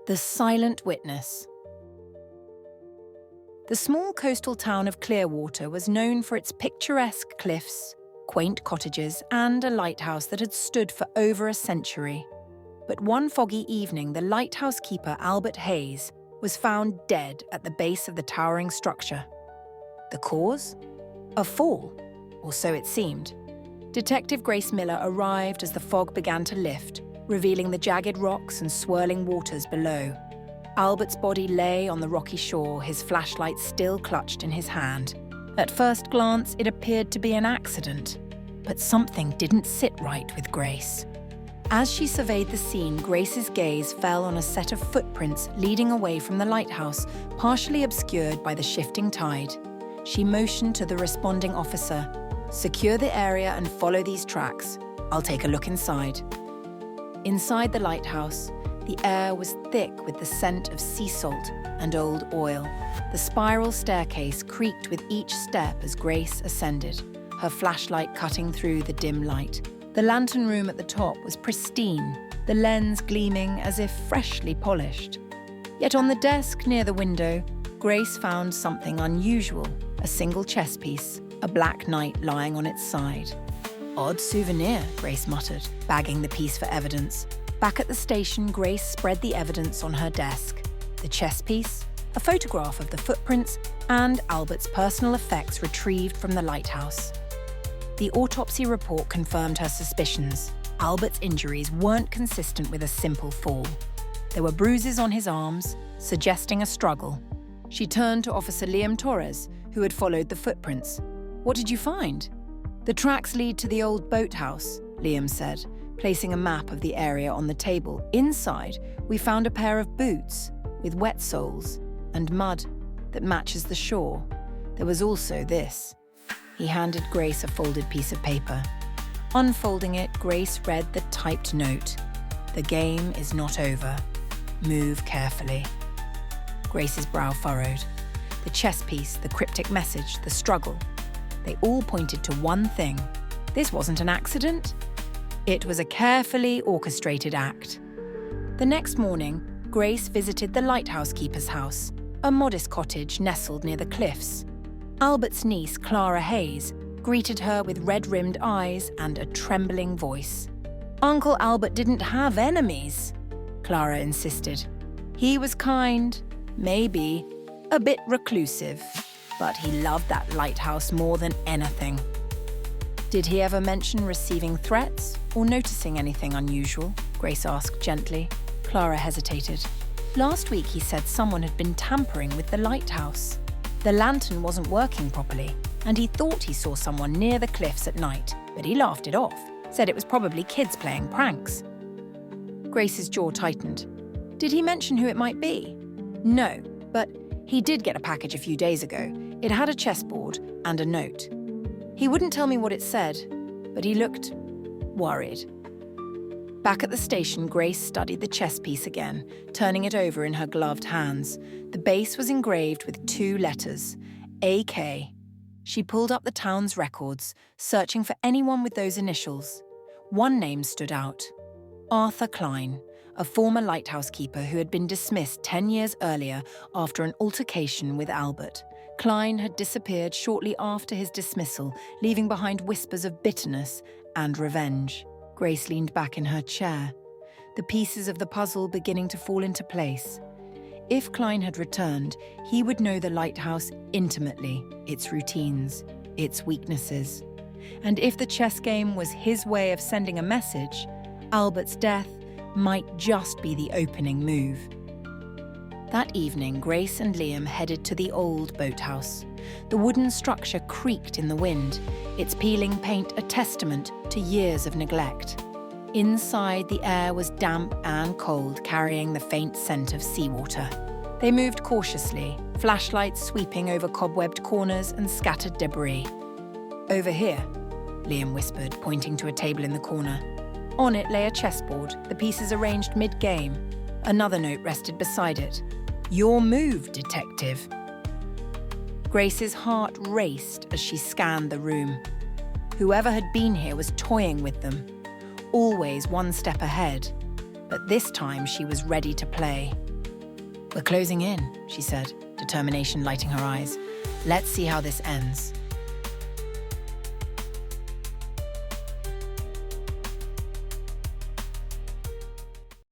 The Silent Witness. The small coastal town of Clearwater was known for its picturesque cliffs, quaint cottages, and a lighthouse that had stood for over a century. But one foggy evening, the lighthouse keeper, Albert Hayes, was found dead at the base of the towering structure. The cause? A fall, or so it seemed. Detective Grace Miller arrived as the fog began to lift, revealing the jagged rocks and swirling waters below. Albert's body lay on the rocky shore, his flashlight still clutched in his hand. At first glance, it appeared to be an accident, but something didn't sit right with Grace. As she surveyed the scene, Grace's gaze fell on a set of footprints leading away from the lighthouse, partially obscured by the shifting tide. She motioned to the responding officer, "Secure the area and follow these tracks. I'll take a look inside." Inside the lighthouse, the air was thick with the scent of sea salt and old oil. The spiral staircase creaked with each step as Grace ascended, her flashlight cutting through the dim light. The lantern room at the top was pristine, the lens gleaming as if freshly polished. Yet on the desk near the window, Grace found something unusual, a single chess piece, a black knight lying on its side. "Odd souvenir," Grace muttered, bagging the piece for evidence. Back at the station, Grace spread the evidence on her desk. The chess piece, a photograph of the footprints, and Albert's personal effects retrieved from the lighthouse. The autopsy report confirmed her suspicions. Albert's injuries weren't consistent with a simple fall. There were bruises on his arms, suggesting a struggle. She turned to Officer Liam Torres, who had followed the footprints. "What did you find?" "The tracks lead to the old boathouse," Liam said, placing a map of the area on the table. "Inside, we found a pair of boots with wet soles and mud that matches the shore. There was also this." He handed Grace a folded piece of paper. Unfolding it, Grace read the typed note. "The game is not over. Move carefully." Grace's brow furrowed. The chess piece, the cryptic message, the struggle. They all pointed to one thing. This wasn't an accident. It was a carefully orchestrated act. The next morning, Grace visited the lighthouse keeper's house, a modest cottage nestled near the cliffs. Albert's niece, Clara Hayes, greeted her with red-rimmed eyes and a trembling voice. "Uncle Albert didn't have enemies," Clara insisted. "He was kind, maybe a bit reclusive, but he loved that lighthouse more than anything." "Did he ever mention receiving threats or noticing anything unusual?" Grace asked gently. Clara hesitated. "Last week he said someone had been tampering with the lighthouse. The lantern wasn't working properly, and he thought he saw someone near the cliffs at night, but he laughed it off, said it was probably kids playing pranks." Grace's jaw tightened. "Did he mention who it might be?" "No, but he did get a package a few days ago. It had a chessboard and a note. He wouldn't tell me what it said, but he looked worried." Back at the station, Grace studied the chess piece again, turning it over in her gloved hands. The base was engraved with 2 letters, AK. She pulled up the town's records, searching for anyone with those initials. One name stood out: Arthur Klein, a former lighthouse keeper who had been dismissed 10 years earlier after an altercation with Albert. Klein had disappeared shortly after his dismissal, leaving behind whispers of bitterness and revenge. Grace leaned back in her chair, the pieces of the puzzle beginning to fall into place. If Klein had returned, he would know the lighthouse intimately, its routines, its weaknesses. And if the chess game was his way of sending a message, Albert's death might just be the opening move. That evening, Grace and Liam headed to the old boathouse. The wooden structure creaked in the wind, its peeling paint a testament to years of neglect. Inside, the air was damp and cold, carrying the faint scent of seawater. They moved cautiously, flashlights sweeping over cobwebbed corners and scattered debris. "Over here," Liam whispered, pointing to a table in the corner. On it lay a chessboard, the pieces arranged mid-game. Another note rested beside it. "Your move, detective." Grace's heart raced as she scanned the room. Whoever had been here was toying with them, always one step ahead. But this time she was ready to play. "We're closing in," she said, determination lighting her eyes. "Let's see how this ends."